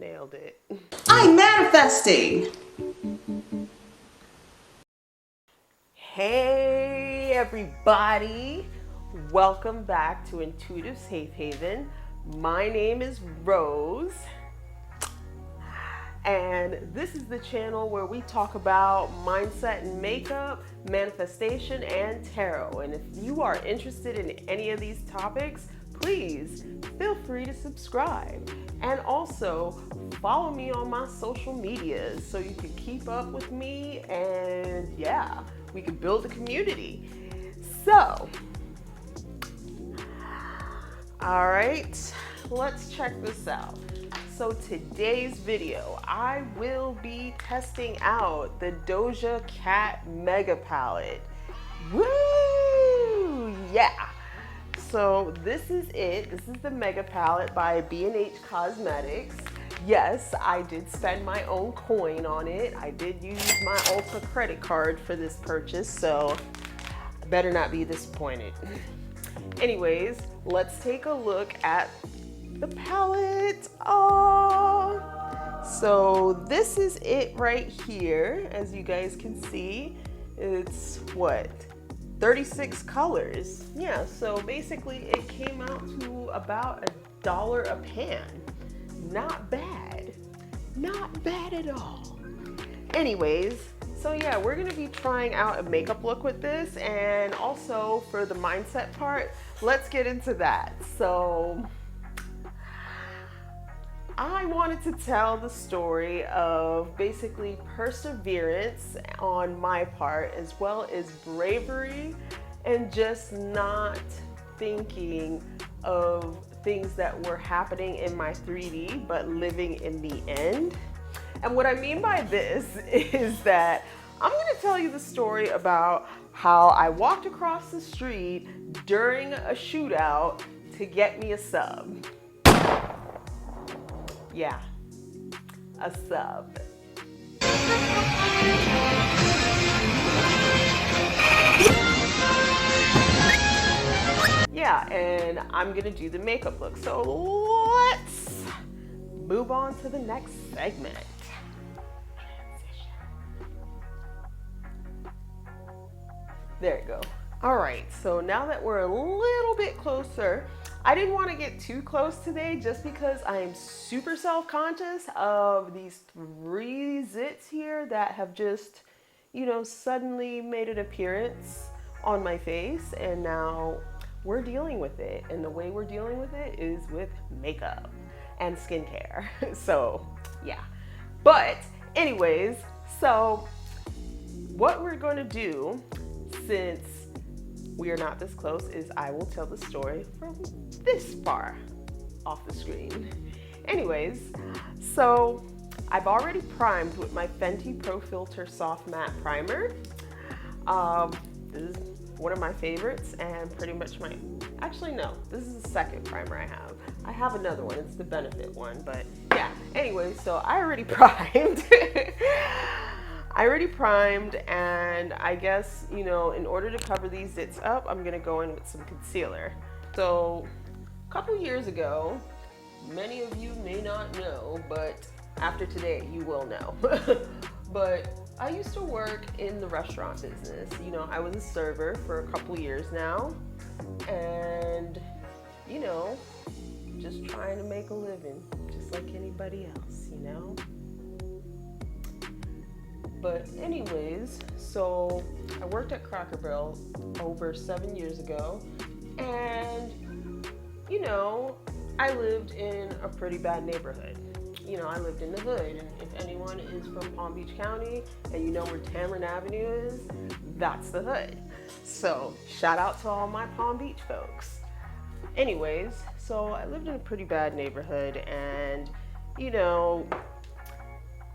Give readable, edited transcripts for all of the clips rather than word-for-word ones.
Nailed it. I'm manifesting. Hey everybody, welcome back to Intuitive Safe Haven. My name is Rose, and this is the channel where we talk about mindset and makeup, manifestation, and tarot. And if you are interested in any of these topics, please feel free to subscribe. And also follow me on my social medias so you can keep up with me, and yeah, we can build a community. So, all right, let's check this out. So today's video, I will be testing out the Doja Cat Mega Palette. Woo! Yeah! So this is it. This is the Mega Palette by B&H Cosmetics. Yes, I did spend my own coin on it. I did use my Ulta credit card for this purchase, so I better not be disappointed. Anyways, let's take a look at the palette. Oh, so this is it right here. As you guys can see, it's what, 36 colors. Yeah, so basically it came out to about $1 a pan. Not bad, not bad at all. Anyways, so yeah, we're gonna be trying out a makeup look with this, and also for the mindset part, let's get into that. So I wanted to tell the story of basically perseverance on my part, as well as bravery and just not thinking of things that were happening in my 3D, but living in the end. And what I mean by this is that I'm gonna tell you the story about how I walked across the street during a shootout to get me a sub. Yeah, a sub. Yeah, and I'm gonna do the makeup look. So let's move on to the next segment. There you go. All right, so now that we're a little bit closer, I didn't want to get too close today just because I am super self-conscious of these 3 zits here that have just, suddenly made an appearance on my face, and now we're dealing with it. And the way we're dealing with it is with makeup and skincare. So, yeah. But anyways, so what we're going to do, since we are not this close, is I will tell the story from this far off the screen. Anyways, so I've already primed with my Fenty Pro Filter Soft Matte Primer. This is one of my favorites, and pretty much actually no, this is the second primer I have. I have another one, it's the Benefit one, but yeah. Anyway, so I already primed. And I guess, in order to cover these zits up, I'm gonna go in with some concealer. So a couple years ago, many of you may not know, but after today you will know. But I used to work in the restaurant business. I was a server for a couple years now, and just trying to make a living just like anybody else, But anyways, so I worked at Cracker Barrel over 7 years ago, and I lived in a pretty bad neighborhood. I lived in the hood, and if anyone is from Palm Beach County and you know where Tamarind Avenue is, that's the hood. So shout out to all my Palm Beach folks. Anyways, so I lived in a pretty bad neighborhood, and I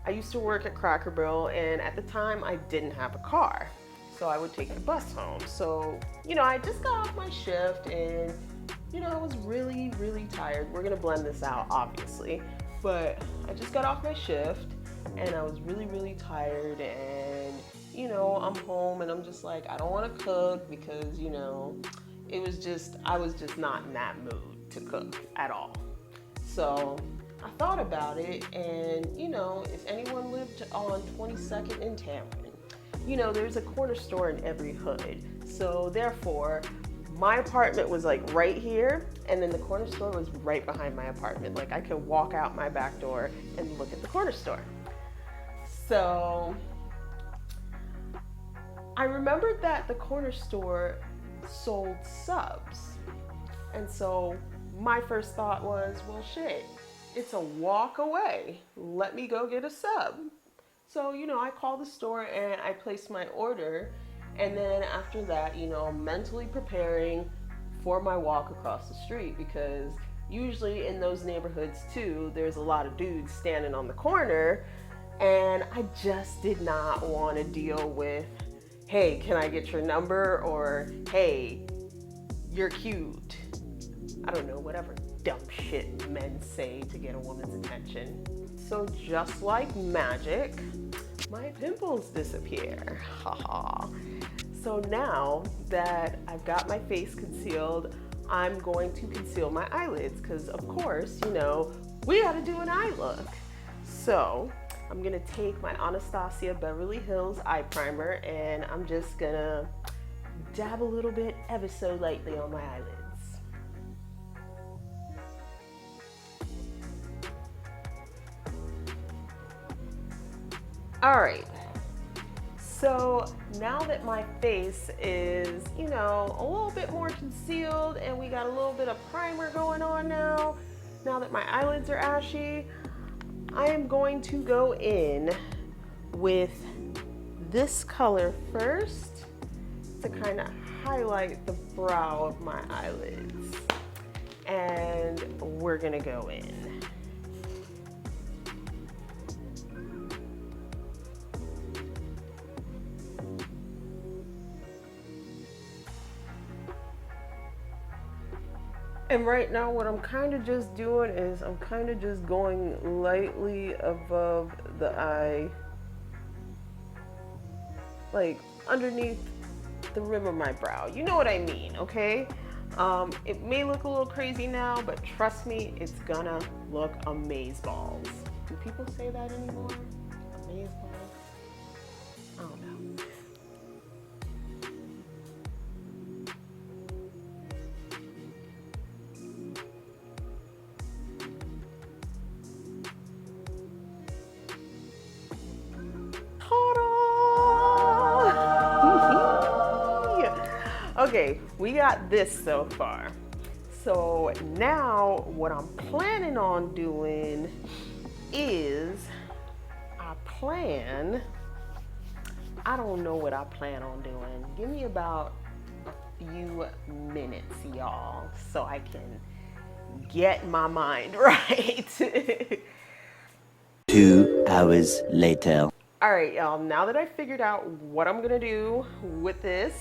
used to work at Cracker Barrel, and at the time I didn't have a car, so I would take the bus home. So, I just got off my shift, and, I was really, really tired. We're gonna blend this out, obviously, but I just got off my shift, and I was really, really tired, and, I'm home, and I'm just like, I don't wanna cook because, I was just not in that mood to cook at all. So I thought about it, and you know, if anyone lived on 22nd and Tamron, you know, there's a corner store in every hood. So therefore, my apartment was like right here, and then the corner store was right behind my apartment. Like I could walk out my back door and look at the corner store. So I remembered that the corner store sold subs. And so my first thought was, well, shit, it's a walk away. Let me go get a sub. So, you know, I called the store and I placed my order. And then after that, you know, mentally preparing for my walk across the street, because usually in those neighborhoods too, there's a lot of dudes standing on the corner. And I just did not want to deal with, hey, can I get your number? Or, hey, you're cute. I don't know, whatever dumb shit men say to get a woman's attention. So just like magic, my pimples disappear. Haha. So now that I've got my face concealed, I'm going to conceal my eyelids because, of course, you know, we gotta do an eye look. So I'm gonna take my Anastasia Beverly Hills eye primer and I'm just gonna dab a little bit ever so lightly on my eyelids. All right, so now that my face is, you know, a little bit more concealed and we got a little bit of primer going on now that my eyelids are ashy, I am going to go in with this color first to kind of highlight the brow of my eyelids. And we're gonna go in. And right now what I'm kind of just doing is I'm kind of just going lightly above the eye, like underneath the rim of my brow. You know what I mean, okay? It may look a little crazy now, but trust me, it's gonna look amazeballs. Do people say that anymore? Amazeballs? I don't know. Okay, we got this so far. So now what I'm planning on doing is I don't know what I plan on doing. Give me about a few minutes, y'all, so I can get my mind right. 2 hours later. All right, y'all, now that I figured out what I'm gonna do with this,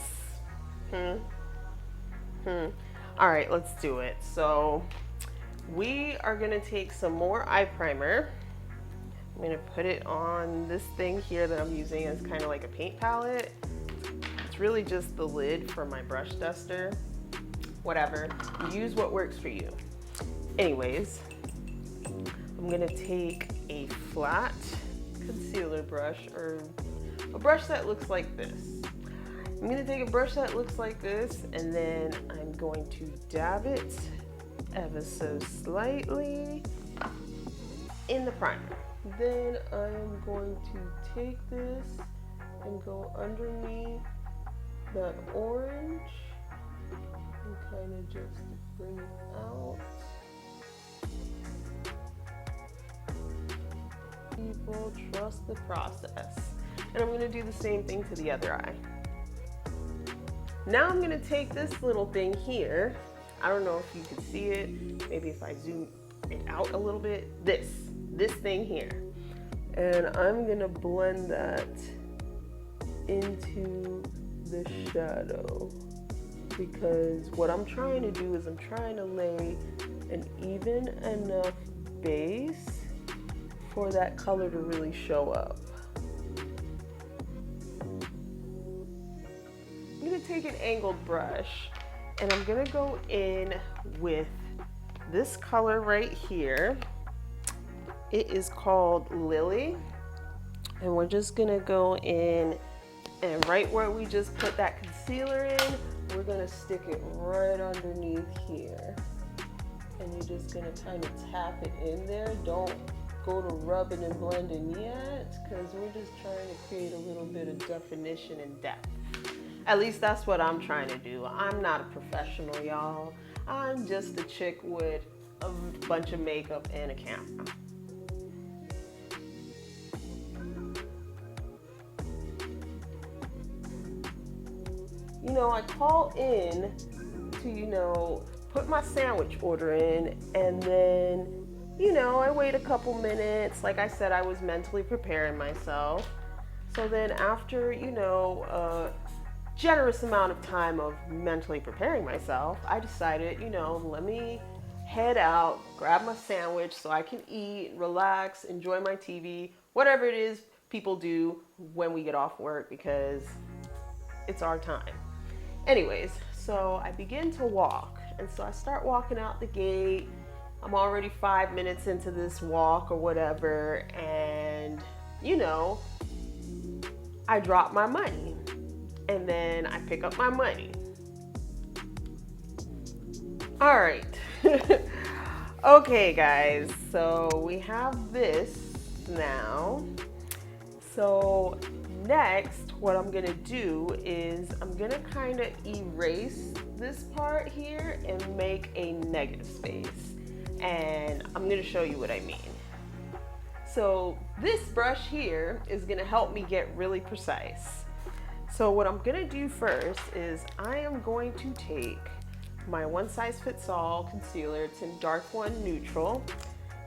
all right, let's do it. So we are gonna take some more eye primer. I'm gonna put it on this thing here that I'm using as kind of like a paint palette. It's really just the lid for my brush duster. Whatever, use what works for you. Anyways, I'm gonna take a flat concealer brush, or a brush that looks like this. I'm gonna take a brush that looks like this, and then I'm going to dab it ever so slightly in the primer. Then I'm going to take this and go underneath that orange and kind of just bring it out. People trust the process. And I'm gonna do the same thing to the other eye. Now I'm gonna take this little thing here. I don't know if you can see it. Maybe if I zoom it out a little bit. This thing here. And I'm gonna blend that into the shadow. Because what I'm trying to do is I'm trying to lay an even enough base for that color to really show up. I'm gonna take an angled brush and I'm gonna go in with this color right here. It is called Lily. And we're just gonna go in and right where we just put that concealer in, we're gonna stick it right underneath here. And you're just gonna kind of tap it in there. Don't go to rubbing and blending yet, because we're just trying to create a little bit of definition and depth. At least that's what I'm trying to do. I'm not a professional, y'all. I'm just a chick with a bunch of makeup and a camera. You know, I call in to, put my sandwich order in, and then, I wait a couple minutes. Like I said, I was mentally preparing myself. So then after, a generous amount of time of mentally preparing myself, I decided, let me head out, grab my sandwich so I can eat, relax, enjoy my TV, whatever it is people do when we get off work, because it's our time. Anyways, so I begin to walk, and so I start walking out the gate. I'm already 5 minutes into this walk or whatever, and I drop my money, and then I pick up my money. All right. Okay, guys, so we have this now. So next, what I'm gonna do is I'm gonna kind of erase this part here and make a negative space. And I'm gonna show you what I mean. So this brush here is gonna help me get really precise. So what I'm gonna do first is I am going to take my One Size Fits All concealer. It's in Dark One Neutral.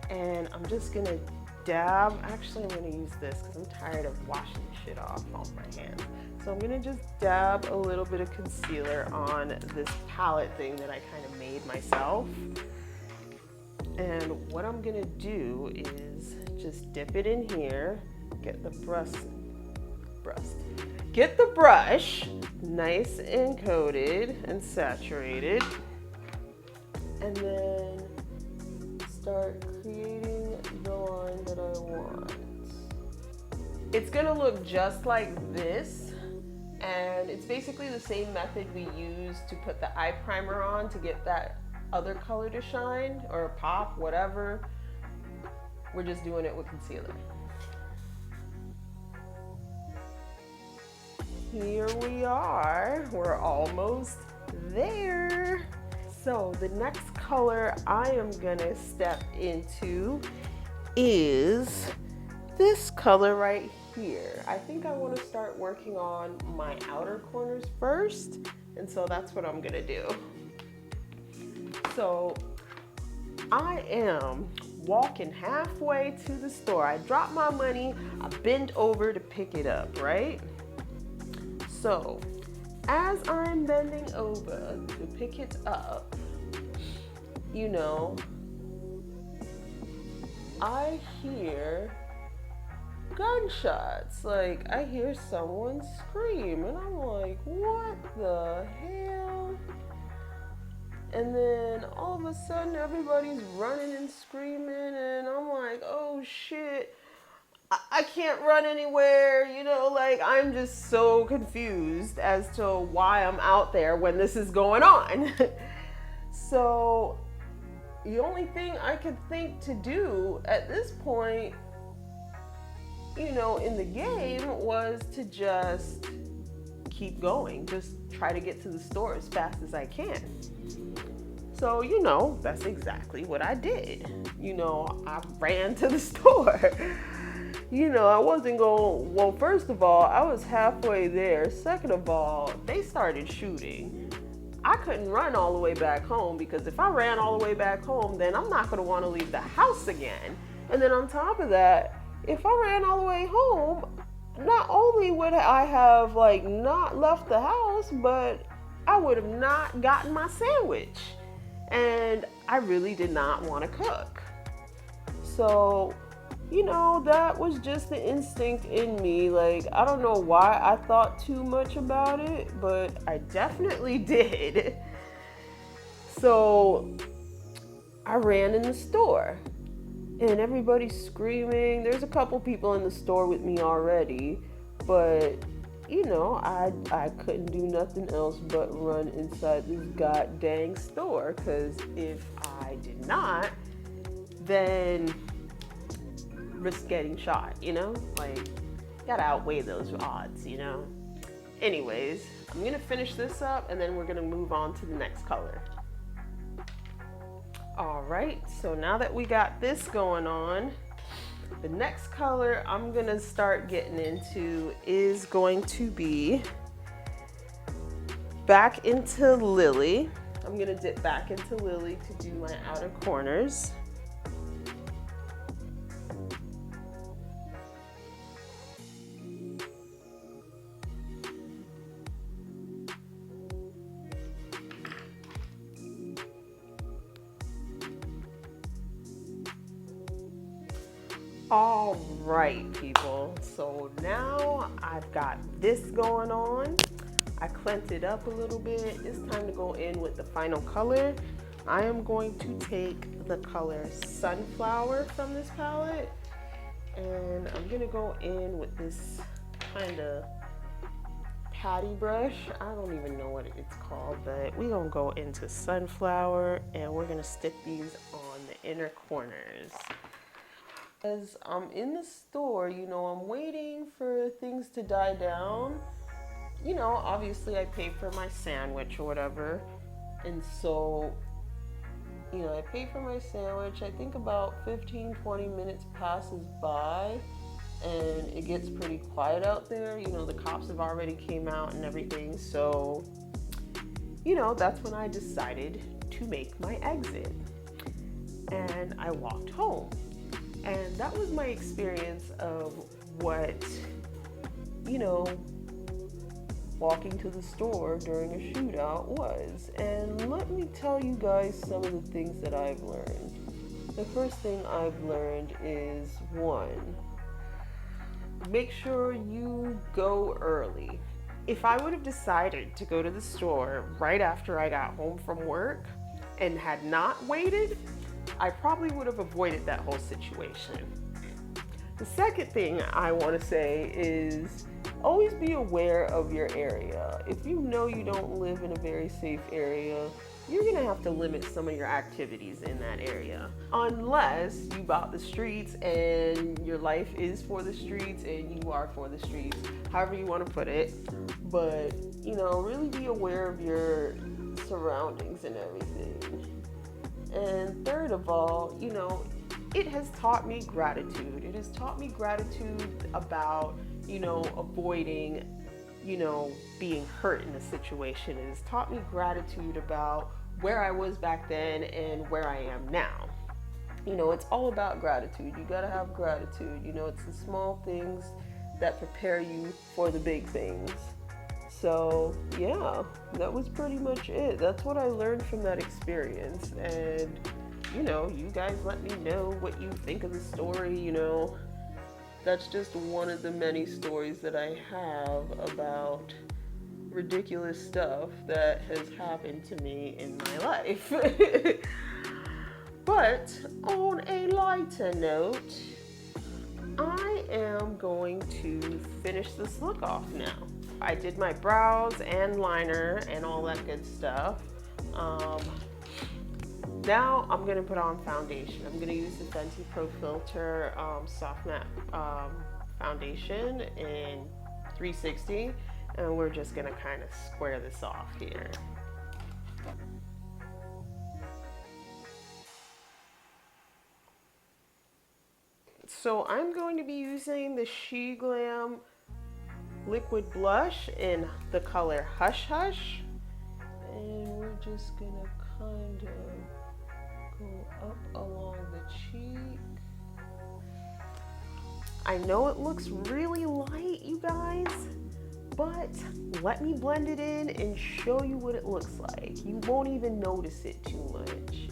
And I'm just gonna dab. Actually, I'm gonna use this because I'm tired of washing shit off my hands. So I'm gonna just dab a little bit of concealer on this palette thing that I kind of made myself. And what I'm gonna do is just dip it in here, get the brush nice and coated and saturated, and then start creating the line that I want. It's gonna look just like this, and it's basically the same method we use to put the eye primer on to get that other color to shine or pop, whatever. We're just doing it with concealer. Here we are, we're almost there. So the next color I am gonna step into is this color right here. I think I wanna start working on my outer corners first, and so that's what I'm gonna do. So I am walking halfway to the store. I drop my money, I bend over to pick it up, right? So as I'm bending over to pick it up, I hear gunshots. Like, I hear someone scream, and I'm like, what the hell? And then all of a sudden, everybody's running and screaming, and I'm like, oh shit, I can't run anywhere, I'm just so confused as to why I'm out there when this is going on. So the only thing I could think to do at this point, in the game, was to just keep going, just try to get to the store as fast as I can. So, that's exactly what I did. I ran to the store. I wasn't going, well, first of all, I was halfway there. Second of all, they started shooting. I couldn't run all the way back home, because if I ran all the way back home, then I'm not gonna wanna leave the house again. And then on top of that, if I ran all the way home, not only would I have not left the house, but I would have not gotten my sandwich. And I really did not want to cook. So, that was just the instinct in me. I don't know why I thought too much about it, but I definitely did. So I ran in the store. and everybody's screaming. There's a couple people in the store with me already, but you know, I couldn't do nothing else but run inside this god dang store, because if I did not, then risk getting shot, you know? Like, gotta outweigh those odds, you know? Anyways, I'm gonna finish this up and then we're gonna move on to the next color. All right, so now that we got this going on, the next color I'm gonna start getting into is going to be back into Lily. I'm gonna dip back into Lily to do my outer corners. All right, people, so now I've got this going on. I cleansed it up a little bit. It's time to go in with the final color. I am going to take the color Sunflower from this palette, and I'm gonna go in with this kind of patty brush. I don't even know what it's called, but we're gonna go into Sunflower and we're gonna stick these on the inner corners. As I'm in the store, you know, I'm waiting for things to die down. You know, obviously I paid for my sandwich or whatever. And so, you know, I paid for my sandwich. I think about 15-20 minutes passes by and it gets pretty quiet out there. You know, the cops have already came out and everything. So, you know, that's when I decided to make my exit. And I walked home. And that was my experience of what, you know, walking to the store during a shootout was. And let me tell you guys some of the things that I've learned. The first thing I've learned is, one, make sure you go early. If I would have decided to go to the store right after I got home from work and had not waited, I probably would have avoided that whole situation. The second thing I want to say is always be aware of your area. If you know you don't live in a very safe area, you're gonna have to limit some of your activities in that area. Unless you bought the streets and your life is for the streets and you are for the streets, however you want to put it. But, you know, really be aware of your surroundings and everything. And third of all, you know, it has taught me gratitude. It has taught me gratitude about, you know, avoiding, you know, being hurt in a situation. It has taught me gratitude about where I was back then and where I am now. You know, it's all about gratitude. You gotta have gratitude. You know, it's the small things that prepare you for the big things. So yeah, that was pretty much it. That's what I learned from that experience. And, you know, you guys let me know what you think of the story. You know, that's just one of the many stories that I have about ridiculous stuff that has happened to me in my life. But on a lighter note, I am going to finish this look off now. I did my brows and liner and all that good stuff. Now I'm gonna put on foundation. I'm gonna use the Fenty Pro Filter Soft Matte Foundation in 360, and we're just gonna kind of square this off here. So I'm going to be using the SheGlam liquid blush in the color Hush Hush, and we're just gonna kind of go up along the cheek. I know it looks really light, you guys, but let me blend it in and show you what it looks like. You won't even notice it too much.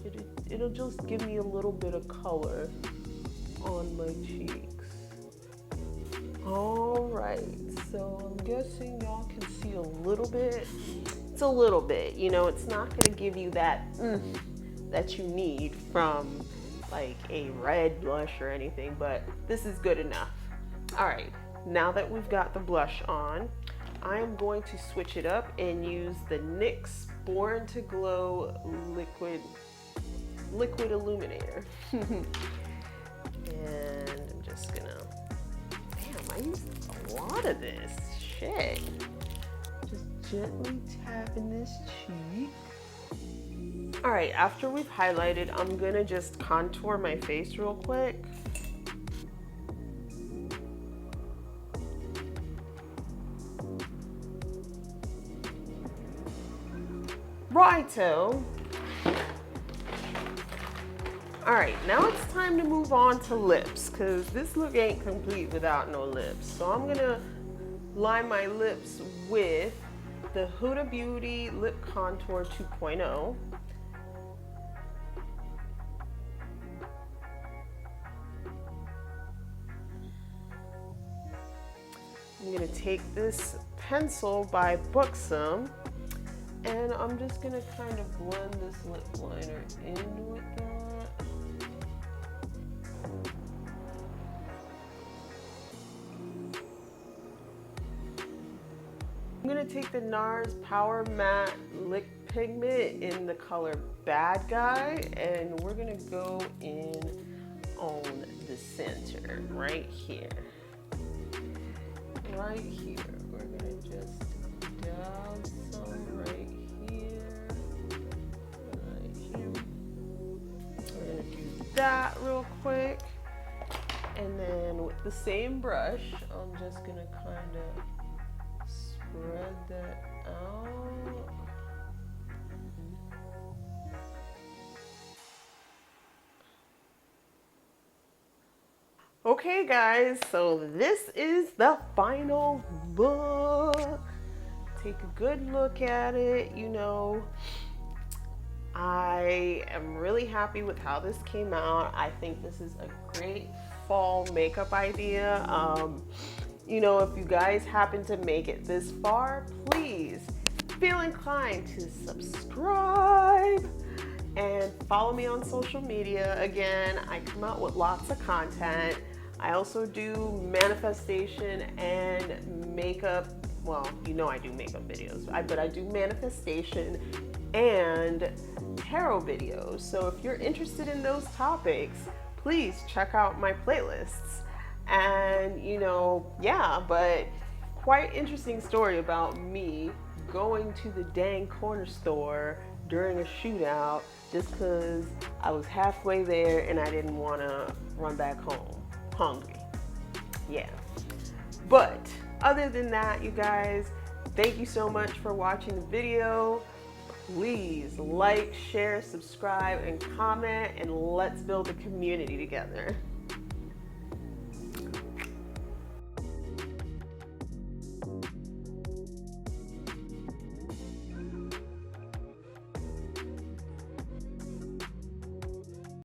It'll just give me a little bit of color on my cheeks. All right, so I'm guessing y'all can see a little bit. It's a little bit, you know, it's not gonna give you that that you need from like a red blush or anything, but this is good enough. All right, now that we've got the blush on, I am going to switch it up and use the NYX Born to Glow liquid illuminator. And I'm just gonna, damn, I used a lot of this shit. Just gently tapping this cheek. All right, after we've highlighted, I'm gonna just contour my face real quick. Righto. All right, now it's time to move on to lips, because this look ain't complete without no lips. So I'm gonna line my lips with the Huda Beauty Lip Contour 2.0. I'm gonna take this pencil by Buxom, and I'm just gonna kind of blend this lip liner in with that. I'm gonna take the NARS Power Matte Lick Pigment in the color Bad Guy, and we're gonna go in on the center, right here. Right here. We're gonna just dab some right here. Right here. We're gonna do that real quick. And then with the same brush, I'm just gonna kind of spread that out. Okay guys, so this is the final look. Take a good look at it. You know, I am really happy with how this came out. I think this is a great fall makeup idea. You know, if you guys happen to make it this far, please feel inclined to subscribe and follow me on social media. Again, I come out with lots of content. I also do manifestation and makeup. Well, you know I do makeup videos, but I do manifestation and tarot videos. So if you're interested in those topics, please check out my playlists. And you know, yeah, but quite interesting story about me going to the dang corner store during a shootout just because I was halfway there and I didn't want to run back home hungry. Yeah. But other than that, you guys, thank you so much for watching the video. Please like, share, subscribe, and comment, and let's build a community together.